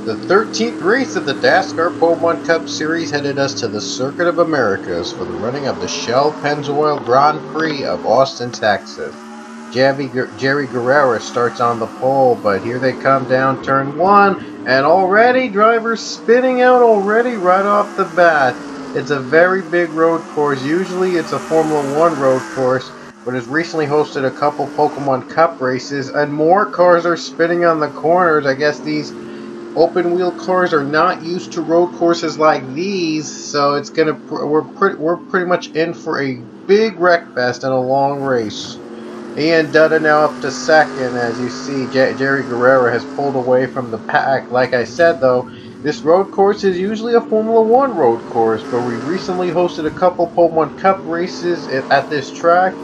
The 13th race of the DASCAR Pokemon Cup Series headed us to the Circuit of Americas for the running of the Shell Pennzoil Grand Prix of Austin, Texas. Jerry Guerrero starts on the pole, but here they come down turn 1, and already drivers spinning out already right off the bat. It's a very big road course. Usually it's a Formula 1 road course, but has recently hosted a couple Pokemon Cup races, and more cars are spinning on the corners. I guess these open wheel cars are not used to road courses like these, so it's we're pretty much in for a big wreck fest and a long race. Ian Dutta now up to second. As you see, Jerry Guerrero has pulled away from the pack. Like I said though, this road course is usually a Formula 1 road course, but we recently hosted a couple Pokemon Cup races at this track.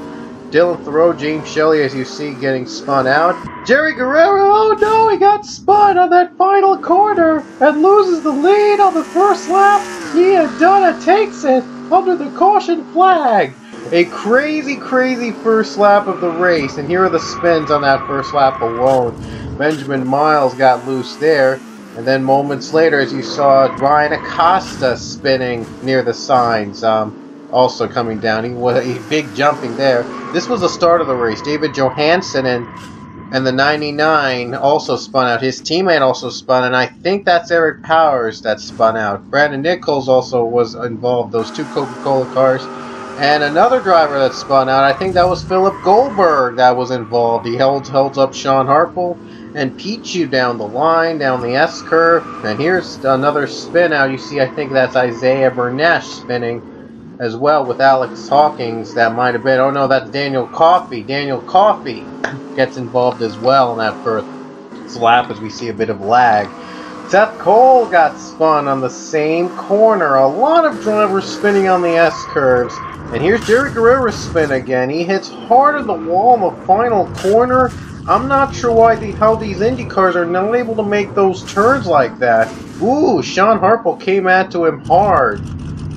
Dylan Thoreau, James Shelley, as you see, getting spun out. Jerry Guerrero, oh no, he got spun on that final corner and loses the lead on the first lap. Ian Dutta takes it under the caution flag. A crazy first lap of the race, and here are the spins on that first lap alone. Benjamin Miles got loose there, and then moments later, as you saw, Ryan Acosta spinning near the signs. Also coming down. He was a big jumping there. This was the start of the race. David Johansson and the 99 also spun out. His teammate also spun, and I think that's Eric Powers that spun out. Brandon Nichols also was involved, those two Coca-Cola cars. And another driver that spun out, I think that was Philip Goldberg that was involved. He holds up Sean Harple and Pichu down the line, down the S-curve. And here's another spin out. You see, I think that's Isaiah Bernesh spinning as well with Alex Hawkins. That might have been, oh no, that's Daniel Coffey. Daniel Coffey gets involved as well in that first lap as we see a bit of lag. Seth Cole got spun on the same corner. A lot of drivers spinning on the S-curves. And here's Jerry Guerrero's spin again. He hits hard on the wall in the final corner. I'm not sure how these Indy cars are not able to make those turns like that. Ooh, Sean Harple came at to him hard.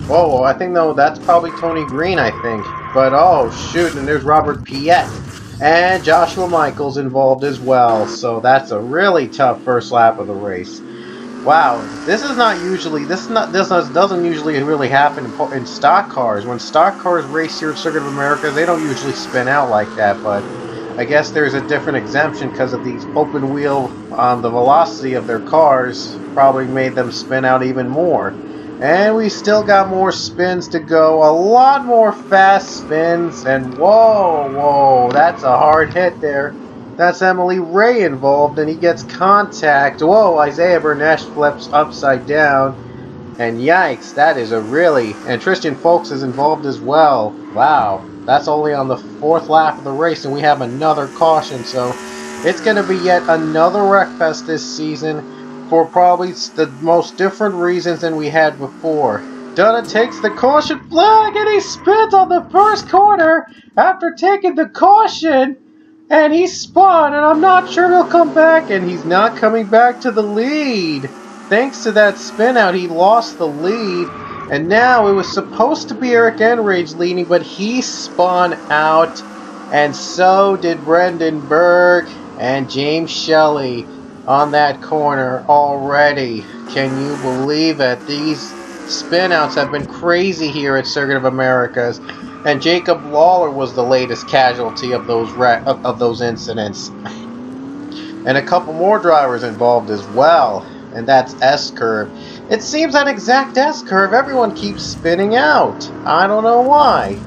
Whoa, I think, no, that's probably Tony Green, I think. But, oh, shoot, and there's Robert Piet. And Joshua Michaels involved as well. So that's a really tough first lap of the race. Wow, this is not usually, this doesn't usually really happen in stock cars. When stock cars race here at Circuit of America, they don't usually spin out like that, but I guess there's a different exemption because of these open wheel, the velocity of their cars probably made them spin out even more. And we still got more spins to go, a lot more fast spins, and whoa, that's a hard hit there. That's Emily Ray involved, and he gets contact. Whoa, Isaiah Bernesh flips upside down. And yikes, that is a really... And Tristan Folks is involved as well. Wow, that's only on the fourth lap of the race, and we have another caution. So it's going to be yet another wreckfest this season for probably the most different reasons than we had before. Dutta takes the caution flag, and he spins on the first corner after taking the caution. And he spun, and I'm not sure he'll come back, and he's not coming back to the lead. Thanks to that spin out, he lost the lead, and now it was supposed to be Eric Enrage leading, but he spun out, and so did Brendan Berg and James Shelley on that corner already. Can you believe it? These spin outs have been crazy here at Circuit of Americas. And Jacob Lawler was the latest casualty of those incidents. And a couple more drivers involved as well. And that's S-curve. It seems that exact S-curve, everyone keeps spinning out. I don't know why.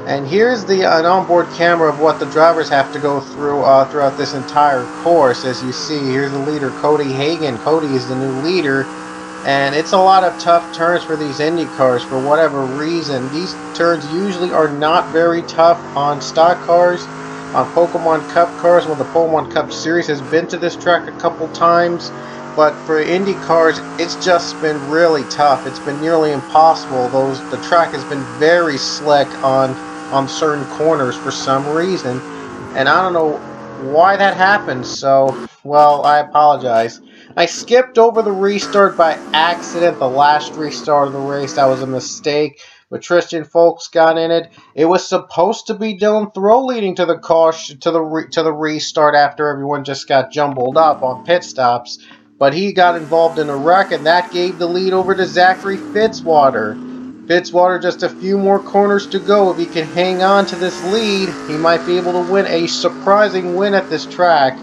And here's an onboard camera of what the drivers have to go through throughout this entire course. As you see, here's the leader, Cody Hagan. Cody is the new leader. And it's a lot of tough turns for these Indy cars for whatever reason. These turns usually are not very tough on stock cars, on Pokemon Cup cars. Well, the Pokemon Cup Series has been to this track a couple times, but for Indy cars, it's just been really tough. It's been nearly impossible. The track has been very slick on certain corners for some reason, and I don't know why that happened. So, well, I apologize. I skipped over the restart by accident, the last restart of the race. That was a mistake, but Tristan Folks got in it. It was supposed to be Dylan Thoreau leading to the caution, to the restart after everyone just got jumbled up on pit stops. but he got involved in a wreck, and that gave the lead over to Zachary Fitzwater. Fitzwater just a few more corners to go. If he can hang on to this lead, he might be able to win a surprising win at this track.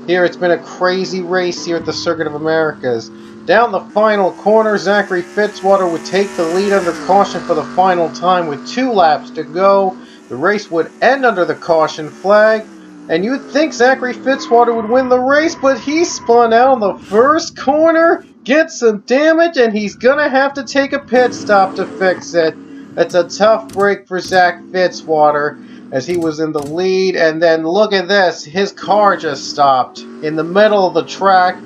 Here, it's been a crazy race here at the Circuit of Americas. Down the final corner, Zachary Fitzwater would take the lead under caution for the final time with 2 laps to go. The race would end under the caution flag, and you'd think Zachary Fitzwater would win the race, but he spun out in the first corner, gets some damage, and he's gonna have to take a pit stop to fix it. It's a tough break for Zach Fitzwater as he was in the lead, and then look at this, his car just stopped in the middle of the track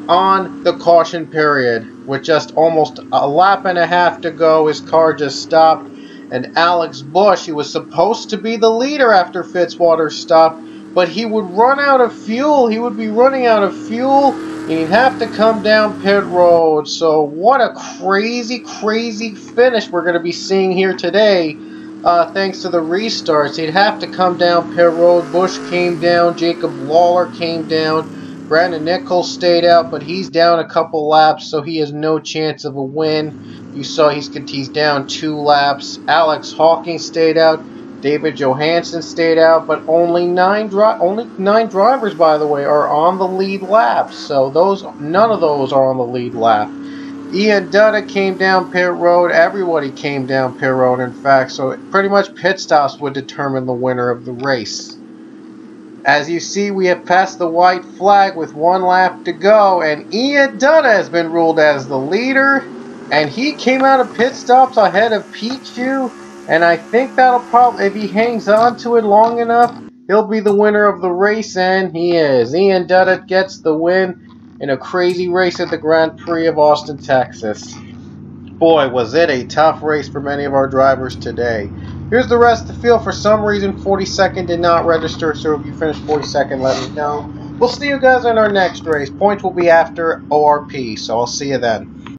on the caution period. With just almost a lap and a half to go, his car just stopped, and Alex Bush, he was supposed to be the leader after Fitzwater stopped, but he would run out of fuel. He would be running out of fuel, and he'd have to come down pit road. So what a crazy, crazy finish we're going to be seeing here today. Thanks to the restarts, he'd have to come down pit road. Bush came down, Jacob Lawler came down, Brandon Nichols stayed out, but he's down a couple laps, so he has no chance of a win. You saw he's down 2 laps. Alex Hawking stayed out. David Johansson stayed out, but only 9 drivers, by the way, are on the lead lap. So none of those are on the lead lap. Ian Dutta came down pit road. Everybody came down pit road, in fact. So pretty much pit stops would determine the winner of the race. As you see, we have passed the white flag with 1 lap to go, and Ian Dutta has been ruled as the leader, and he came out of pit stops ahead of Pichu, and I think that'll probably, if he hangs on to it long enough, he'll be the winner of the race, and he is. Ian Dutta gets the win in a crazy race at the Grand Prix of Austin, Texas. Boy, was it a tough race for many of our drivers today. Here's the rest of the field. For some reason, 42nd did not register, so if you finish 42nd, let me know. We'll see you guys in our next race. Points will be after ORP, so I'll see you then.